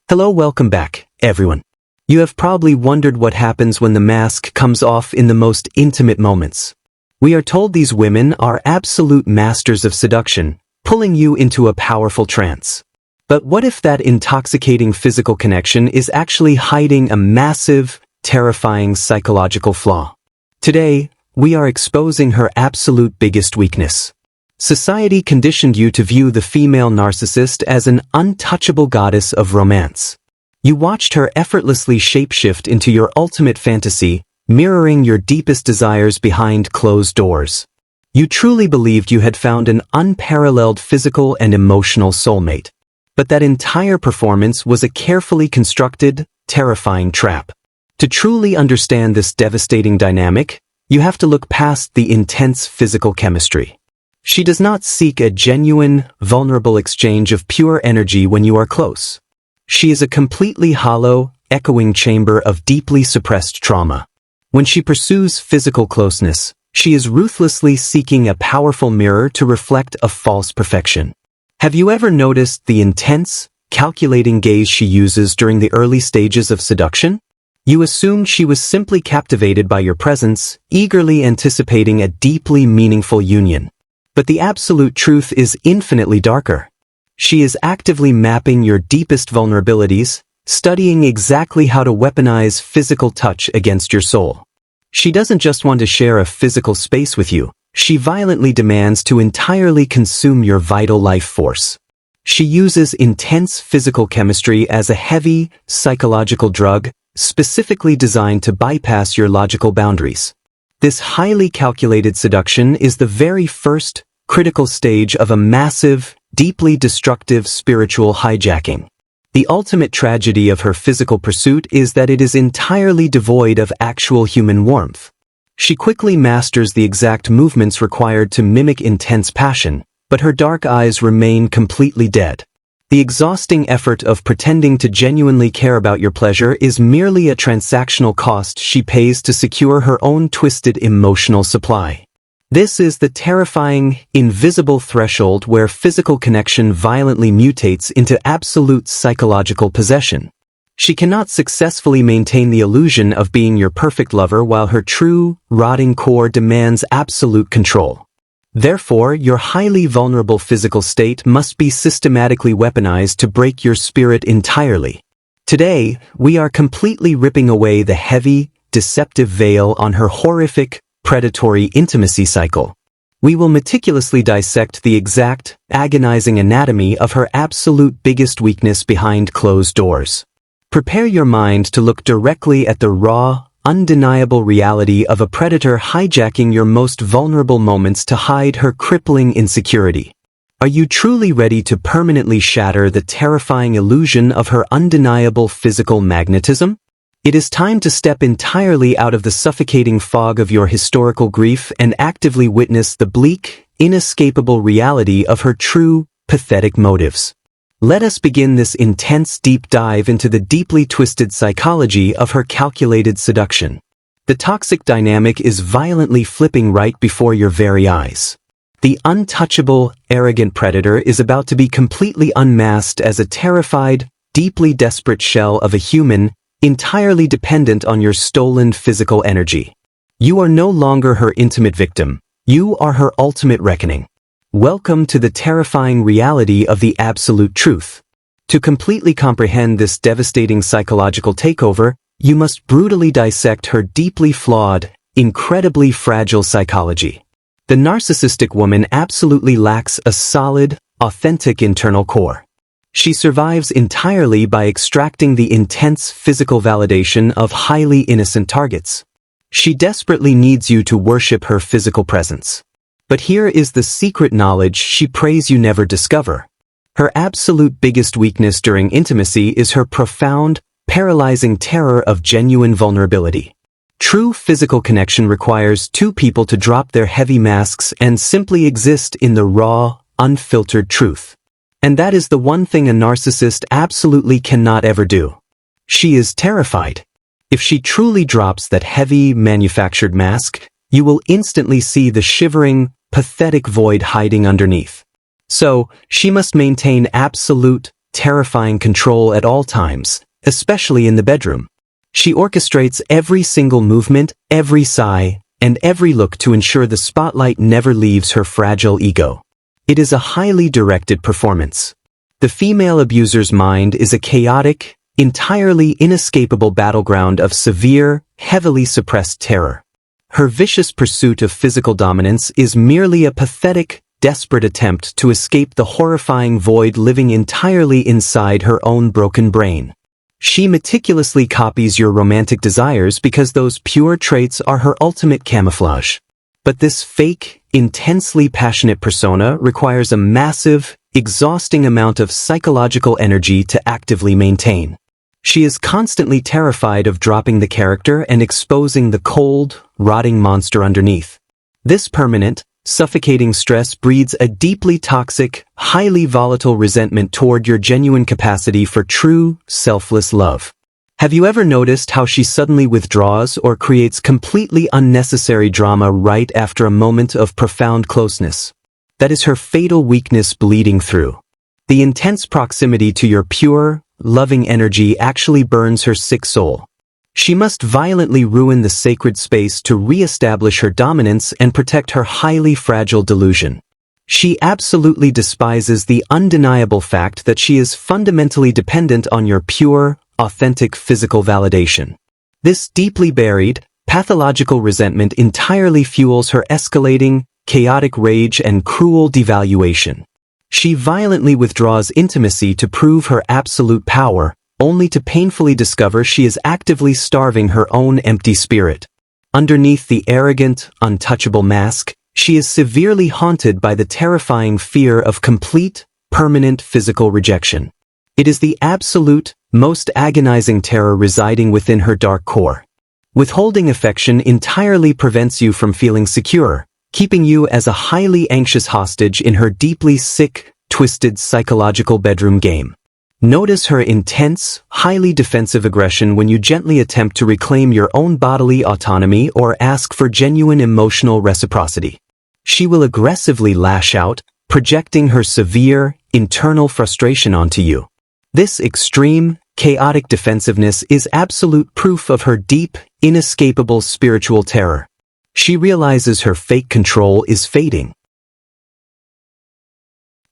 Hello, welcome back, everyone. You have probably wondered what happens when the mask comes off in the most intimate moments. We are told these women are absolute masters of seduction, pulling you into a powerful trance. But what if that intoxicating physical connection is actually hiding a massive, terrifying psychological flaw? Today, we are exposing her absolute biggest weakness. Society conditioned you to view the female narcissist as an untouchable goddess of romance. You watched her effortlessly shapeshift into your ultimate fantasy, mirroring your deepest desires behind closed doors. You truly believed you had found an unparalleled physical and emotional soulmate. But that entire performance was a carefully constructed, terrifying trap. To truly understand this devastating dynamic, you have to look past the intense physical chemistry. She does not seek a genuine, vulnerable exchange of pure energy when you are close. She is a completely hollow, echoing chamber of deeply suppressed trauma. When she pursues physical closeness, she is ruthlessly seeking a powerful mirror to reflect a false perfection. Have you ever noticed the intense, calculating gaze she uses during the early stages of seduction? You assumed she was simply captivated by your presence, eagerly anticipating a deeply meaningful union. But the absolute truth is infinitely darker. She is actively mapping your deepest vulnerabilities, studying exactly how to weaponize physical touch against your soul. She doesn't just want to share a physical space with you, she violently demands to entirely consume your vital life force. She uses intense physical chemistry as a heavy, psychological drug, specifically designed to bypass your logical boundaries. This highly calculated seduction is the very first, critical stage of a massive, deeply destructive spiritual hijacking. The ultimate tragedy of her physical pursuit is that it is entirely devoid of actual human warmth. She quickly masters the exact movements required to mimic intense passion, but her dark eyes remain completely dead. The exhausting effort of pretending to genuinely care about your pleasure is merely a transactional cost she pays to secure her own twisted emotional supply. This is the terrifying, invisible threshold where physical connection violently mutates into absolute psychological possession. She cannot successfully maintain the illusion of being your perfect lover while her true, rotting core demands absolute control. Therefore, your highly vulnerable physical state must be systematically weaponized to break your spirit entirely. Today, we are completely ripping away the heavy, deceptive veil on her horrific, predatory intimacy cycle. We will meticulously dissect the exact, agonizing anatomy of her absolute biggest weakness behind closed doors. Prepare your mind to look directly at the raw, undeniable reality of a predator hijacking your most vulnerable moments to hide her crippling insecurity. Are you truly ready to permanently shatter the terrifying illusion of her undeniable physical magnetism? It is time to step entirely out of the suffocating fog of your historical grief and actively witness the bleak, inescapable reality of her true, pathetic motives. Let us begin this intense deep dive into the deeply twisted psychology of her calculated seduction. The toxic dynamic is violently flipping right before your very eyes. The untouchable, arrogant predator is about to be completely unmasked as a terrified, deeply desperate shell of a human, entirely dependent on your stolen physical energy. You are no longer her intimate victim. You are her ultimate reckoning. Welcome to the terrifying reality of the absolute truth. To completely comprehend this devastating psychological takeover, you must brutally dissect her deeply flawed, incredibly fragile psychology. The narcissistic woman absolutely lacks a solid, authentic internal core. She survives entirely by extracting the intense physical validation of highly innocent targets. She desperately needs you to worship her physical presence. But here is the secret knowledge she prays you never discover. Her absolute biggest weakness during intimacy is her profound, paralyzing terror of genuine vulnerability. True physical connection requires two people to drop their heavy masks and simply exist in the raw, unfiltered truth. And that is the one thing a narcissist absolutely cannot ever do. She is terrified. If she truly drops that heavy, manufactured mask, you will instantly see the shivering, pathetic void hiding underneath. So, she must maintain absolute, terrifying control at all times, especially in the bedroom. She orchestrates every single movement, every sigh, and every look to ensure the spotlight never leaves her fragile ego. It is a highly directed performance. The female abuser's mind is a chaotic, entirely inescapable battleground of severe, heavily suppressed terror. Her vicious pursuit of physical dominance is merely a pathetic, desperate attempt to escape the horrifying void living entirely inside her own broken brain. She meticulously copies your romantic desires because those pure traits are her ultimate camouflage. But this fake, intensely passionate persona requires a massive, exhausting amount of psychological energy to actively maintain. She is constantly terrified of dropping the character and exposing the cold, rotting monster underneath. This permanent, suffocating stress breeds a deeply toxic, highly volatile resentment toward your genuine capacity for true, selfless love. Have you ever noticed how she suddenly withdraws or creates completely unnecessary drama right after a moment of profound closeness? That is her fatal weakness bleeding through. The intense proximity to your pure, loving energy actually burns her sick soul. She must violently ruin the sacred space to re-establish her dominance and protect her highly fragile delusion. She absolutely despises the undeniable fact that she is fundamentally dependent on your pure, authentic physical validation. This deeply buried, pathological resentment entirely fuels her escalating, chaotic rage and cruel devaluation. She violently withdraws intimacy to prove her absolute power, only to painfully discover she is actively starving her own empty spirit. Underneath the arrogant, untouchable mask, she is severely haunted by the terrifying fear of complete, permanent physical rejection. It is the absolute, most agonizing terror residing within her dark core. Withholding affection entirely prevents you from feeling secure, keeping you as a highly anxious hostage in her deeply sick, twisted psychological bedroom game. Notice her intense, highly defensive aggression when you gently attempt to reclaim your own bodily autonomy or ask for genuine emotional reciprocity. She will aggressively lash out, projecting her severe, internal frustration onto you. This extreme, chaotic defensiveness is absolute proof of her deep, inescapable spiritual terror. She realizes her fake control is fading.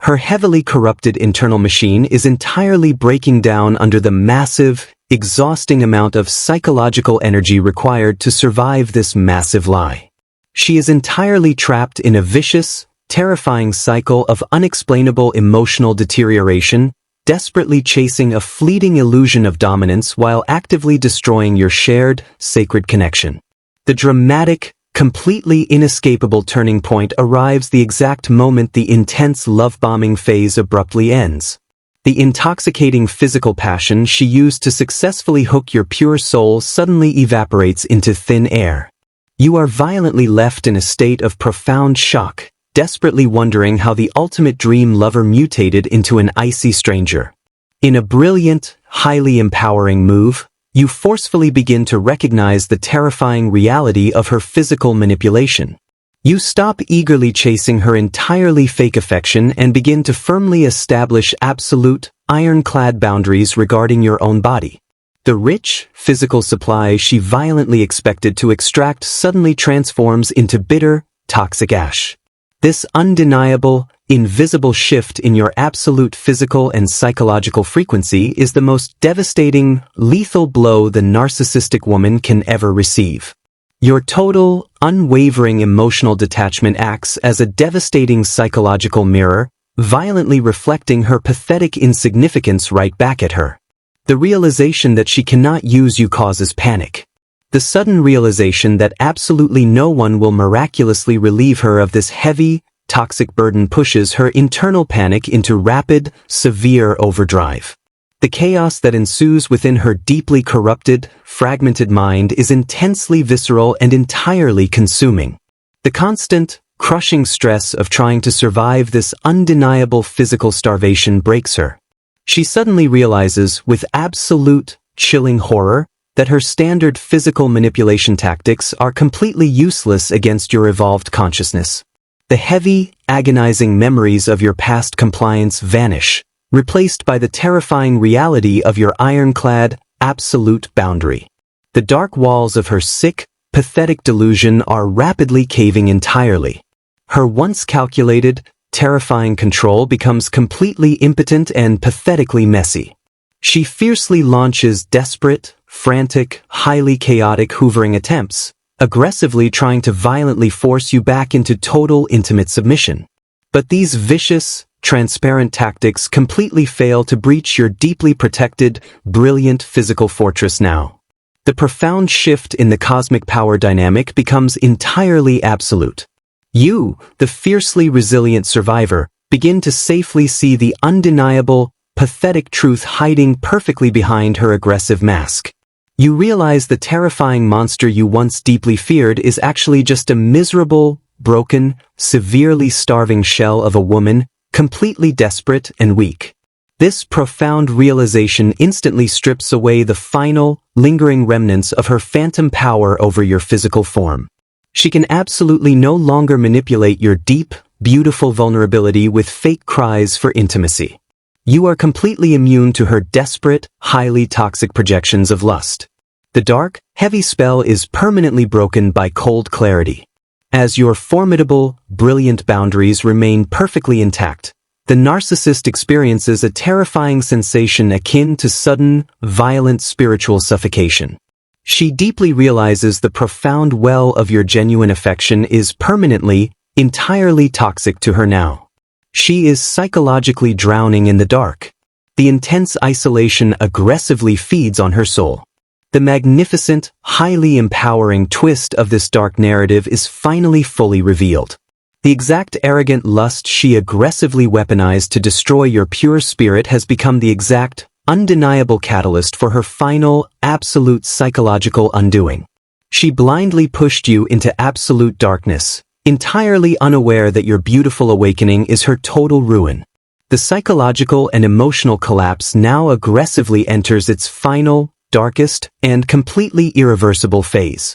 Her heavily corrupted internal machine is entirely breaking down under the massive, exhausting amount of psychological energy required to survive this massive lie. She is entirely trapped in a vicious, terrifying cycle of unexplainable emotional deterioration, desperately chasing a fleeting illusion of dominance while actively destroying your shared, sacred connection. The dramatic, completely inescapable turning point arrives the exact moment the intense love-bombing phase abruptly ends. The intoxicating physical passion she used to successfully hook your pure soul suddenly evaporates into thin air. You are violently left in a state of profound shock, desperately wondering how the ultimate dream lover mutated into an icy stranger. In a brilliant, highly empowering move, you forcefully begin to recognize the terrifying reality of her physical manipulation. You stop eagerly chasing her entirely fake affection and begin to firmly establish absolute, ironclad boundaries regarding your own body. The rich, physical supply she violently expected to extract suddenly transforms into bitter, toxic ash. This undeniable, invisible shift in your absolute physical and psychological frequency is the most devastating, lethal blow the narcissistic woman can ever receive. Your total, unwavering emotional detachment acts as a devastating psychological mirror, violently reflecting her pathetic insignificance right back at her. The realization that she cannot use you causes panic. The sudden realization that absolutely no one will miraculously relieve her of this heavy, toxic burden pushes her internal panic into rapid, severe overdrive. The chaos that ensues within her deeply corrupted, fragmented mind is intensely visceral and entirely consuming. The constant, crushing stress of trying to survive this undeniable physical starvation breaks her. She suddenly realizes, with absolute, chilling horror, that her standard physical manipulation tactics are completely useless against your evolved consciousness. The heavy, agonizing memories of your past compliance vanish, replaced by the terrifying reality of your ironclad, absolute boundary. The dark walls of her sick, pathetic delusion are rapidly caving entirely. Her once calculated, terrifying control becomes completely impotent and pathetically messy. She fiercely launches desperate, frantic, highly chaotic hoovering attempts, aggressively trying to violently force you back into total intimate submission. But these vicious, transparent tactics completely fail to breach your deeply protected, brilliant physical fortress now. The profound shift in the cosmic power dynamic becomes entirely absolute. You, the fiercely resilient survivor, begin to safely see the undeniable, pathetic truth hiding perfectly behind her aggressive mask. You realize the terrifying monster you once deeply feared is actually just a miserable, broken, severely starving shell of a woman, completely desperate and weak. This profound realization instantly strips away the final, lingering remnants of her phantom power over your physical form. She can absolutely no longer manipulate your deep, beautiful vulnerability with fake cries for intimacy. You are completely immune to her desperate, highly toxic projections of lust. The dark, heavy spell is permanently broken by cold clarity. As your formidable, brilliant boundaries remain perfectly intact, the narcissist experiences a terrifying sensation akin to sudden, violent spiritual suffocation. She deeply realizes the profound well of your genuine affection is permanently, entirely toxic to her now. She is psychologically drowning in the dark. The intense isolation aggressively feeds on her soul. The magnificent, highly empowering twist of this dark narrative is finally fully revealed. The exact arrogant lust she aggressively weaponized to destroy your pure spirit has become the exact, undeniable catalyst for her final, absolute psychological undoing. She blindly pushed you into absolute darkness, entirely unaware that your beautiful awakening is her total ruin. The psychological and emotional collapse now aggressively enters its final, darkest, and completely irreversible phase.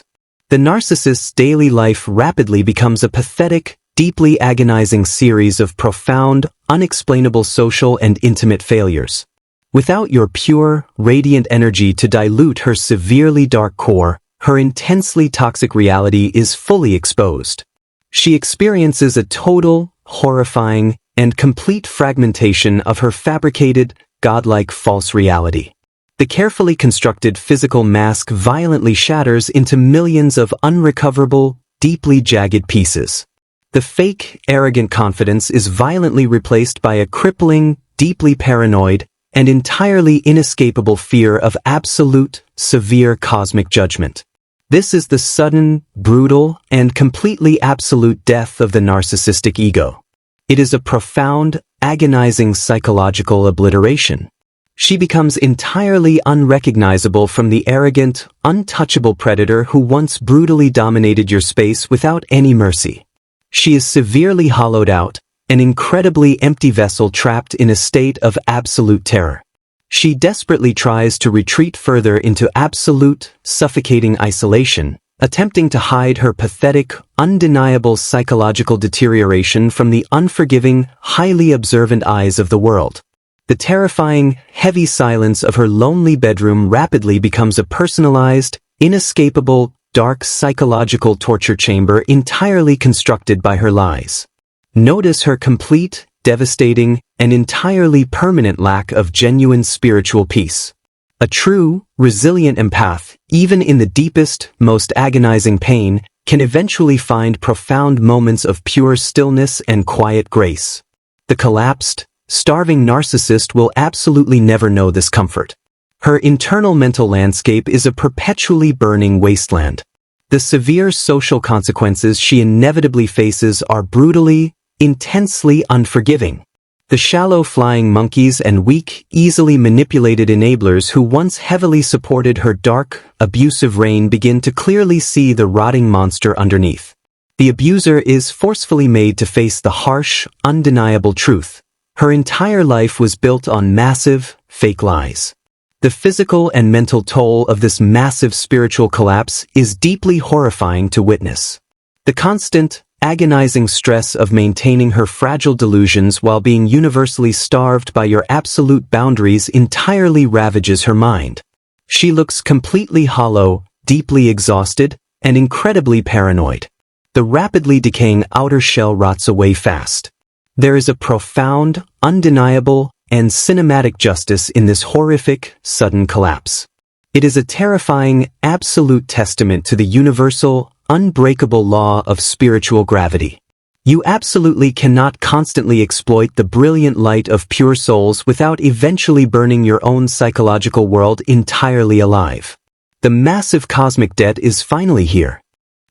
The narcissist's daily life rapidly becomes a pathetic, deeply agonizing series of profound, unexplainable social and intimate failures. Without your pure, radiant energy to dilute her severely dark core, her intensely toxic reality is fully exposed. She experiences a total, horrifying, and complete fragmentation of her fabricated, godlike false reality. The carefully constructed physical mask violently shatters into millions of unrecoverable, deeply jagged pieces. The fake, arrogant confidence is violently replaced by a crippling, deeply paranoid, and entirely inescapable fear of absolute, severe cosmic judgment. This is the sudden, brutal, and completely absolute death of the narcissistic ego. It is a profound, agonizing psychological obliteration. She becomes entirely unrecognizable from the arrogant, untouchable predator who once brutally dominated your space without any mercy. She is severely hollowed out, an incredibly empty vessel trapped in a state of absolute terror. She desperately tries to retreat further into absolute, suffocating isolation, attempting to hide her pathetic, undeniable psychological deterioration from the unforgiving, highly observant eyes of the world. The terrifying, heavy silence of her lonely bedroom rapidly becomes a personalized, inescapable, dark psychological torture chamber entirely constructed by her lies. Notice her complete, devastating, and entirely permanent lack of genuine spiritual peace. A true, resilient empath, even in the deepest, most agonizing pain, can eventually find profound moments of pure stillness and quiet grace. The collapsed, starving narcissist will absolutely never know this comfort. Her internal mental landscape is a perpetually burning wasteland. The severe social consequences she inevitably faces are brutally, intensely unforgiving. The shallow flying monkeys and weak, easily manipulated enablers who once heavily supported her dark, abusive reign begin to clearly see the rotting monster underneath. The abuser is forcefully made to face the harsh, undeniable truth. Her entire life was built on massive, fake lies. The physical and mental toll of this massive spiritual collapse is deeply horrifying to witness. The constant, agonizing stress of maintaining her fragile delusions while being universally starved by your absolute boundaries entirely ravages her mind. She looks completely hollow, deeply exhausted, and incredibly paranoid. The rapidly decaying outer shell rots away fast. There is a profound, undeniable, and cinematic justice in this horrific, sudden collapse. It is a terrifying, absolute testament to the universal, unbreakable law of spiritual gravity. You absolutely cannot constantly exploit the brilliant light of pure souls without eventually burning your own psychological world entirely alive. The massive cosmic debt is finally here.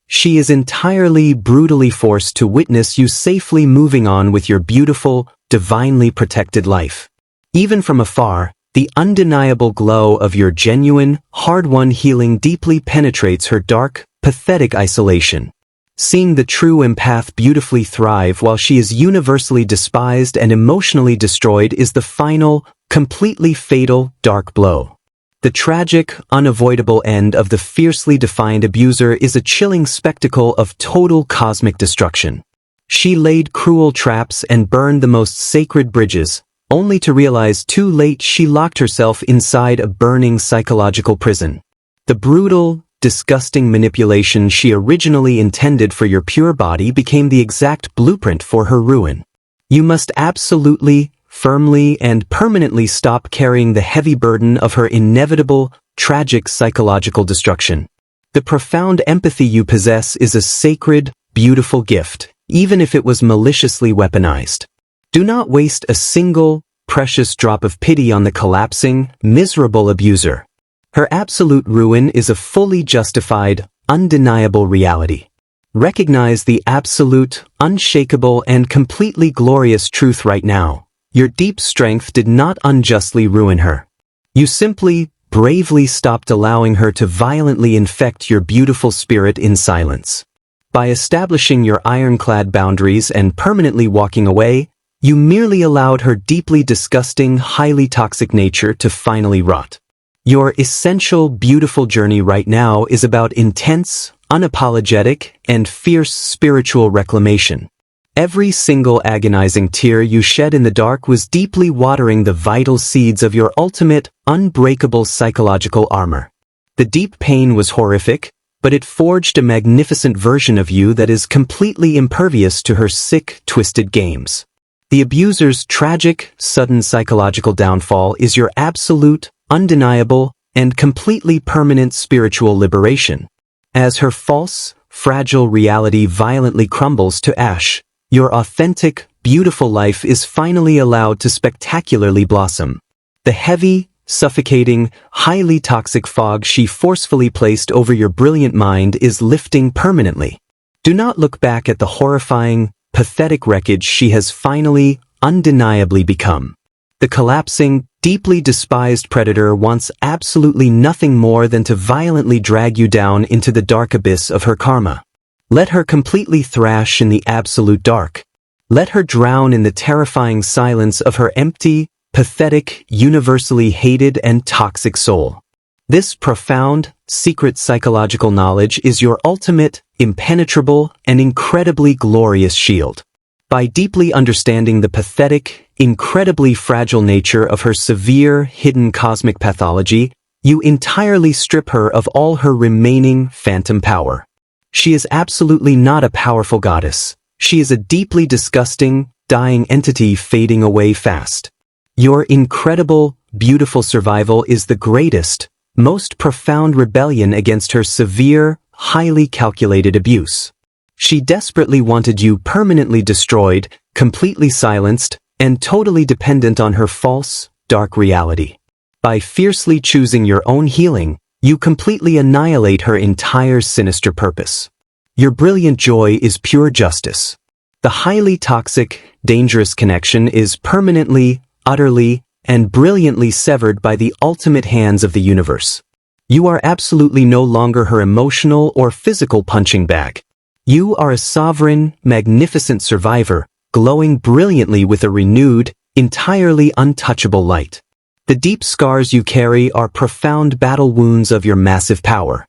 She is entirely brutally forced to witness you safely moving on with your beautiful, divinely protected life. Even from afar, the undeniable glow of your genuine, hard-won healing deeply penetrates her dark, pathetic isolation. Seeing the true empath beautifully thrive while she is universally despised and emotionally destroyed is the final, completely fatal, dark blow. The tragic, unavoidable end of the fiercely defined abuser is a chilling spectacle of total cosmic destruction. She laid cruel traps and burned the most sacred bridges, only to realize too late she locked herself inside a burning psychological prison. The brutal, disgusting manipulation she originally intended for your pure body became the exact blueprint for her ruin. You must absolutely, firmly, and permanently stop carrying the heavy burden of her inevitable, tragic psychological destruction. The profound empathy you possess is a sacred, beautiful gift, even if it was maliciously weaponized. Do not waste a single, precious drop of pity on the collapsing, miserable abuser. Her absolute ruin is a fully justified, undeniable reality. Recognize the absolute, unshakable, and completely glorious truth right now. Your deep strength did not unjustly ruin her. You simply, bravely stopped allowing her to violently infect your beautiful spirit in silence. By establishing your ironclad boundaries and permanently walking away, you merely allowed her deeply disgusting, highly toxic nature to finally rot. Your essential, beautiful journey right now is about intense, unapologetic, and fierce spiritual reclamation. Every single agonizing tear you shed in the dark was deeply watering the vital seeds of your ultimate, unbreakable psychological armor. The deep pain was horrific, but it forged a magnificent version of you that is completely impervious to her sick, twisted games. The abuser's tragic, sudden psychological downfall is your absolute, undeniable, and completely permanent spiritual liberation. As her false, fragile reality violently crumbles to ash, your authentic, beautiful life is finally allowed to spectacularly blossom. The heavy, suffocating, highly toxic fog she forcefully placed over your brilliant mind is lifting permanently. Do not look back at the horrifying, pathetic wreckage she has finally, undeniably become. The collapsing, deeply despised predator wants absolutely nothing more than to violently drag you down into the dark abyss of her karma. Let her completely thrash in the absolute dark. Let her drown in the terrifying silence of her empty, pathetic, universally hated and toxic soul. This profound, secret psychological knowledge is your ultimate, impenetrable, and incredibly glorious shield. By deeply understanding the pathetic, incredibly fragile nature of her severe, hidden cosmic pathology, you entirely strip her of all her remaining phantom power. She is absolutely not a powerful goddess. She is a deeply disgusting, dying entity fading away fast. Your incredible, beautiful survival is the greatest, most profound rebellion against her severe, highly calculated abuse. She desperately wanted you permanently destroyed, completely silenced, and totally dependent on her false, dark reality. By fiercely choosing your own healing, you completely annihilate her entire sinister purpose. Your brilliant joy is pure justice. The highly toxic, dangerous connection is permanently, utterly, and brilliantly severed by the ultimate hands of the universe. You are absolutely no longer her emotional or physical punching bag. You are a sovereign, magnificent survivor, glowing brilliantly with a renewed, entirely untouchable light. The deep scars you carry are profound battle wounds of your massive power.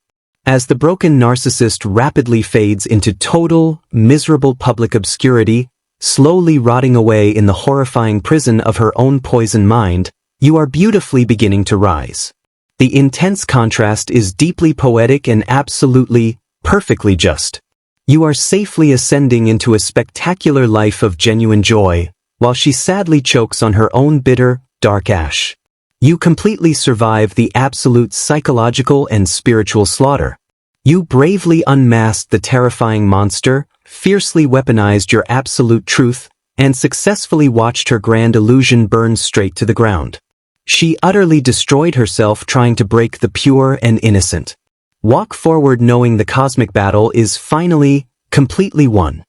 As the broken narcissist rapidly fades into total, miserable public obscurity, slowly rotting away in the horrifying prison of her own poison mind, you are beautifully beginning to rise. The intense contrast is deeply poetic and absolutely, perfectly just. You are safely ascending into a spectacular life of genuine joy, while she sadly chokes on her own bitter, dark ash. You completely survive the absolute psychological and spiritual slaughter. You bravely unmasked the terrifying monster, fiercely weaponized your absolute truth, and successfully watched her grand illusion burn straight to the ground. She utterly destroyed herself trying to break the pure and innocent. Walk forward knowing the cosmic battle is finally, completely won.